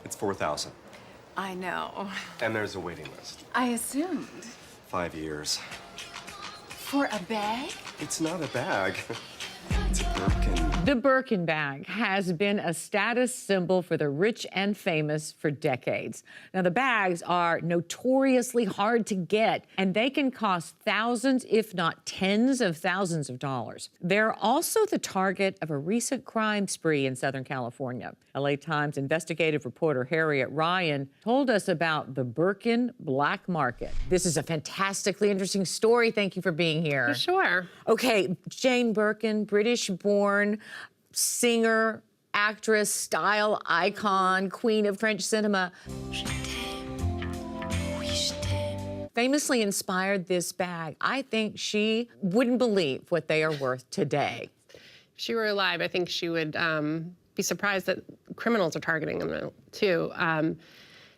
It's 4,000. I know. And there's a waiting list. I assumed. 5 years. For a bag? It's not a bag. It's a Birkin. The Birkin bag has been a status symbol for the rich and famous for decades. Now, the bags are notoriously hard to get, and they can cost thousands, if not tens of thousands of dollars. They're also the target of a recent crime spree in Southern California. LA Times investigative reporter Harriet Ryan told us about the Birkin black market. This is a fantastically interesting story. Thank you for being here. For sure. Okay, Jane Birkin, British-born singer, actress, style icon, queen of French cinema. Famously inspired this bag. I think she wouldn't believe what they are worth today. If she were alive, I think she would be surprised that criminals are targeting them, too.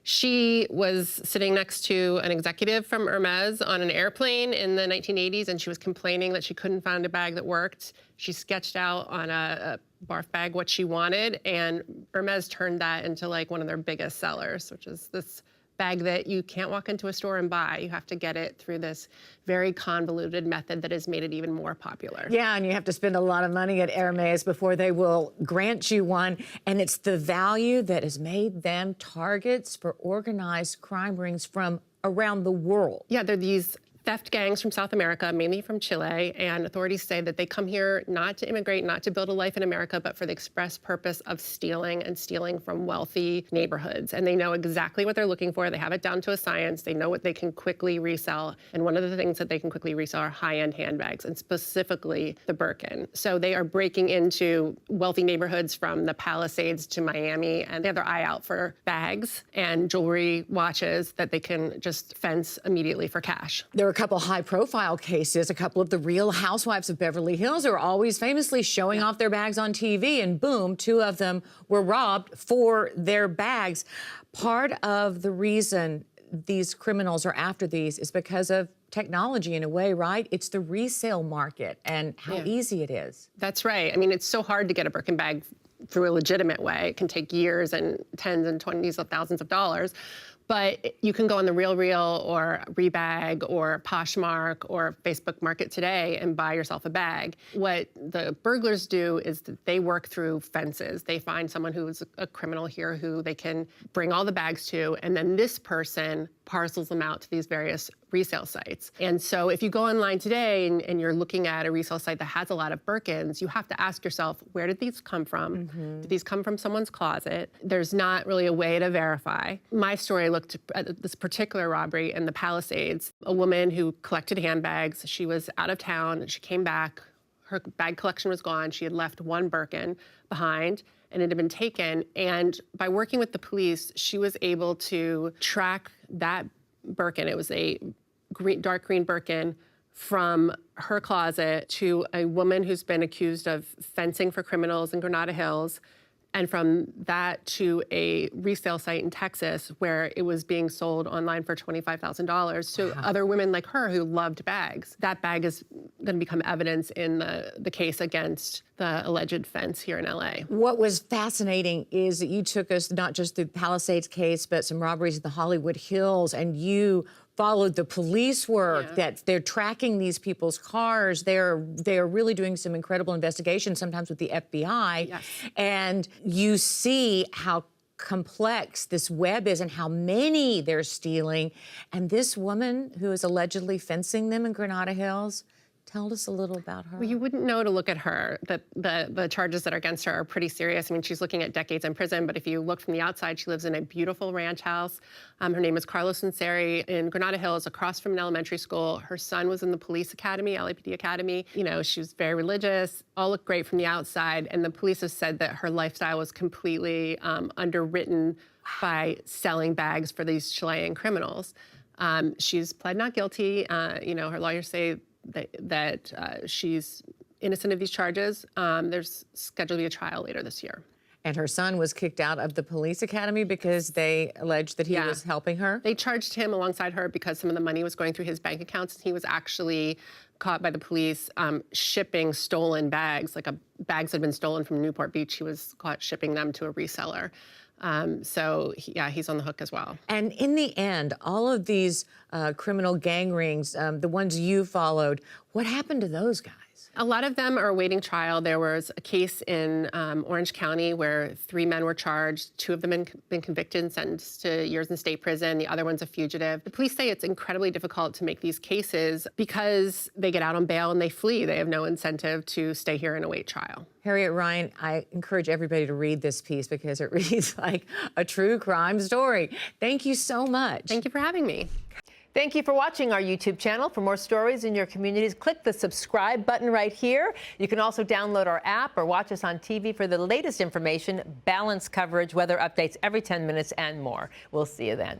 She was sitting next to an executive from Hermes on an airplane in the 1980s, and she was complaining that she couldn't find a bag that worked. She sketched out on a barf bag what she wanted, and Hermes turned that into like one of their biggest sellers, which is this bag that you can't walk into a store and buy. You have to get it through this very convoluted method that has made it even more popular. Yeah, and you have to spend a lot of money at Hermes before they will grant you one. And it's the value that has made them targets for organized crime rings from around the world. Yeah, they're these theft gangs from South America, mainly from Chile, and authorities say that they come here not to immigrate, not to build a life in America, but for the express purpose of stealing, and stealing from wealthy neighborhoods. And they know exactly what they're looking for. They have it down to a science. They know what they can quickly resell. And one of the things that they can quickly resell are high-end handbags, and specifically the Birkin. So they are breaking into wealthy neighborhoods from the Palisades to Miami, and they have their eye out for bags and jewelry, watches that they can just fence immediately for cash. There were a couple high-profile cases. A couple of the Real Housewives of Beverly Hills are always famously showing off their bags on TV, and boom, 2 of them were robbed for their bags. Part of the reason these criminals are after these is because of technology in a way, right? It's the resale market and how easy it is. That's right. I mean, it's so hard to get a Birkin bag through a legitimate way. It can take years and tens and twenties of thousands of dollars. But you can go on the RealReal or Rebag or Poshmark or Facebook Market today and buy yourself a bag. What the burglars do is that they work through fences. They find someone who's a criminal here who they can bring all the bags to, and then this person parcels them out to these various resale sites. And so if you go online today and you're looking at a resale site that has a lot of Birkins, you have to ask yourself, where did these come from? Did these come from someone's closet? There's not really a way to verify. My story looked at this particular robbery in the Palisades. A woman who collected handbags, she was out of town, she came back, her bag collection was gone, she had left 1 Birkin behind, and it had been taken. And by working with the police, she was able to track that Birkin. It was a dark green Birkin from her closet to a woman who's been accused of fencing for criminals in Granada Hills, and from that to a resale site in Texas where it was being sold online for $25,000 to other women like her who loved bags. That bag is going to become evidence in the case against the alleged fence here in LA. What was fascinating is that you took us not just through the Palisades case, but some robberies in the Hollywood Hills, and you followed the police work that they're tracking these people's cars. They're really doing some incredible investigations, sometimes with the FBI. Yes. And you see how complex this web is and how many they're stealing. And this woman who is allegedly fencing them in Granada Hills, tell us a little about her. Well, you wouldn't know to look at her. The charges that are against her are pretty serious. I mean, she's looking at decades in prison, but if you look from the outside, she lives in a beautiful ranch house. Her name is Carlos Sinceri in Granada Hills, across from an elementary school. Her son was in the police academy, LAPD academy. You know, she was very religious, all looked great from the outside, and the police have said that her lifestyle was completely underwritten by selling bags for these Chilean criminals. She's pled not guilty. You know, her lawyers say that she's innocent of these charges. There's scheduled to be a trial later this year. And her son was kicked out of the police academy because they alleged that he was helping her? They charged him alongside her because some of the money was going through his bank accounts. He was actually caught by the police shipping stolen bags. Bags had been stolen from Newport Beach. He was caught shipping them to a reseller. He's on the hook as well. And in the end, all of these criminal gang rings, the ones you followed, what happened to those guys? A lot of them are awaiting trial. There was a case in Orange County where 3 men were charged. 2 of them have been convicted and sentenced to years in state prison. The other one's a fugitive. The police say it's incredibly difficult to make these cases because they get out on bail and they flee. They have no incentive to stay here and await trial. Harriet Ryan, I encourage everybody to read this piece because it reads like a true crime story. Thank you so much. Thank you for having me. Thank you for watching our YouTube channel. For more stories in your communities, click the subscribe button right here. You can also download our app or watch us on TV for the latest information, balanced coverage, weather updates every 10 minutes, and more. We'll see you then.